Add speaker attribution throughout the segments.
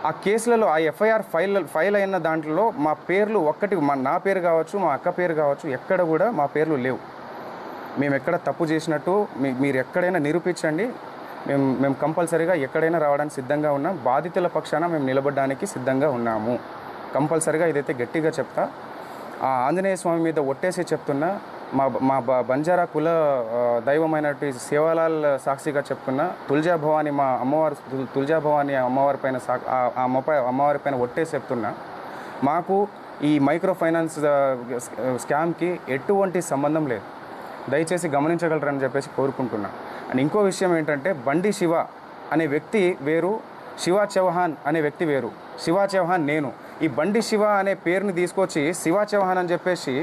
Speaker 1: ఆ కేసులలో ఆ ఎఫ్ఐఆర్ ఫైల్ అయిన దాంట్లో మా పేర్లు ఒక్కటి నా పేరు కావచ్చు, మా అక్క పేరు కావచ్చు, ఎక్కడ కూడా మా పేర్లు లేవు. మేము ఎక్కడ తప్పు చేసినట్టు మీరు ఎక్కడైనా నిరూపించండి. మేము కంపల్సరీగా ఎక్కడైనా రావడానికి సిద్ధంగా ఉన్నాం. బాధితుల పక్షాన మేము నిలబడడానికి సిద్ధంగా ఉన్నాము. కంపల్సరీగా ఇదైతే గట్టిగా చెప్తా. ఆ ఆంజనేయ స్వామి మీద ఒట్టేసి చెప్తున్నా. మా బంజారా కుల దైవమైనటువంటి సేవాలాల్ సాక్షిగా చెప్తున్నా. తుల్జా భవాని మా అమ్మవారు, తుల్జా భవాని అమ్మవారి పైన అమ్మవారి పైన ఒట్టేసి చెప్తున్నా. మాకు ఈ మైక్రో ఫైనాన్స్ స్కామ్కి ఎటువంటి సంబంధం లేదు. దయచేసి గమనించగలరని చెప్పేసి కోరుకుంటున్నా. అండ్ ఇంకో విషయం ఏంటంటే, బండి శివ అనే వ్యక్తి వేరు, శివ చౌహాన్ అనే వ్యక్తి వేరు. శివ చౌహాన్ నేను. ఈ బండి శివ అనే పేరుని తీసుకొచ్చి శివ చౌహాన్ అని చెప్పేసి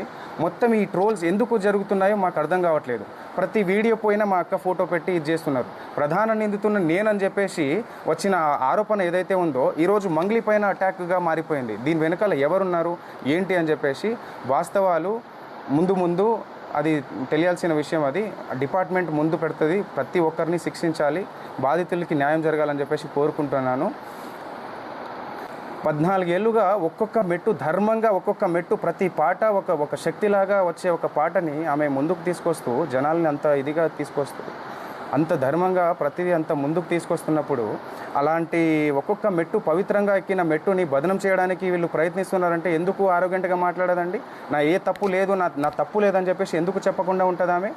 Speaker 1: మొత్తం ఈ ట్రోల్స్ ఎందుకు జరుగుతున్నాయో మాకు అర్థం కావట్లేదు. ప్రతి వీడియో పోయినా మా అక్క ఫోటో పెట్టి ఇది చేస్తున్నారు. ప్రధాన నిందితున్న నేనని చెప్పేసి వచ్చిన ఆరోపణ ఏదైతే ఉందో ఈరోజు మంగ్లీ పైన అటాక్గా మారిపోయింది. దీని వెనకాల ఎవరున్నారు ఏంటి అని చెప్పేసి వాస్తవాలు ముందు అది తెలియాల్సిన విషయం. అది డిపార్ట్మెంట్ ముందు పెడుతుంది. ప్రతి ఒక్కరిని శిక్షించాలి, బాధితులకి న్యాయం జరగాలని చెప్పేసి కోరుకుంటున్నాను. 14 ఏళ్ళుగా ఒక్కొక్క మెట్టు ధర్మంగా, ఒక్కొక్క మెట్టు ప్రతి పాట ఒక శక్తిలాగా వచ్చే ఒక పాటని ఆమె ముందుకు తీసుకొస్తూ జనాల్ని అంత ఇదిగా తీసుకొస్తూ అంత ధర్మంగా ప్రతిదీ అంత ముందుకు తీసుకొస్తున్నప్పుడు అలాంటి ఒక్కొక్క మెట్టు పవిత్రంగా ఎక్కిన మెట్టుని బదనం చేయడానికి వీళ్ళు ప్రయత్నిస్తున్నారంటే ఎందుకు ఆరోగ్యంగా మాట్లాడదండి? నా ఏ తప్పు లేదు, నా తప్పు లేదని చెప్పేసి ఎందుకు చెప్పకుండా ఉంటుంది? ఆమె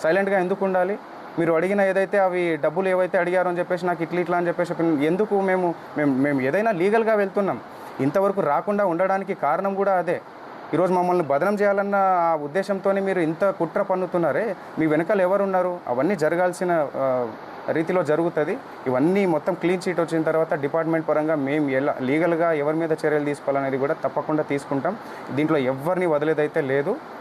Speaker 1: సైలెంట్గా ఎందుకు ఉండాలి? మీరు అడిగిన ఏదైతే అవి డబ్బులు ఏవైతే అడిగారో అని చెప్పేసి నాకు ఇట్లా అని చెప్పేసి ఎందుకు? మేము ఏదైనా లీగల్గా వెళ్తున్నాం. ఇంతవరకు రాకుండా ఉండడానికి కారణం కూడా అదే. ఈరోజు మమ్మల్ని బదనం చేయాలన్న ఆ ఉద్దేశంతోనే మీరు ఇంత కుట్ర పన్నుతున్నారే, మీ వెనకాల ఎవరున్నారు? అవన్నీ జరగాల్సిన రీతిలో జరుగుతుంది. ఇవన్నీ మొత్తం క్లీన్ చీట్ వచ్చిన తర్వాత డిపార్ట్మెంట్ పరంగా మేము ఎలా లీగల్గా ఎవరి మీద చర్యలు తీసుకోవాలనేది కూడా తప్పకుండా తీసుకుంటాం. దీంట్లో ఎవరిని వదిలేదైతే లేదు.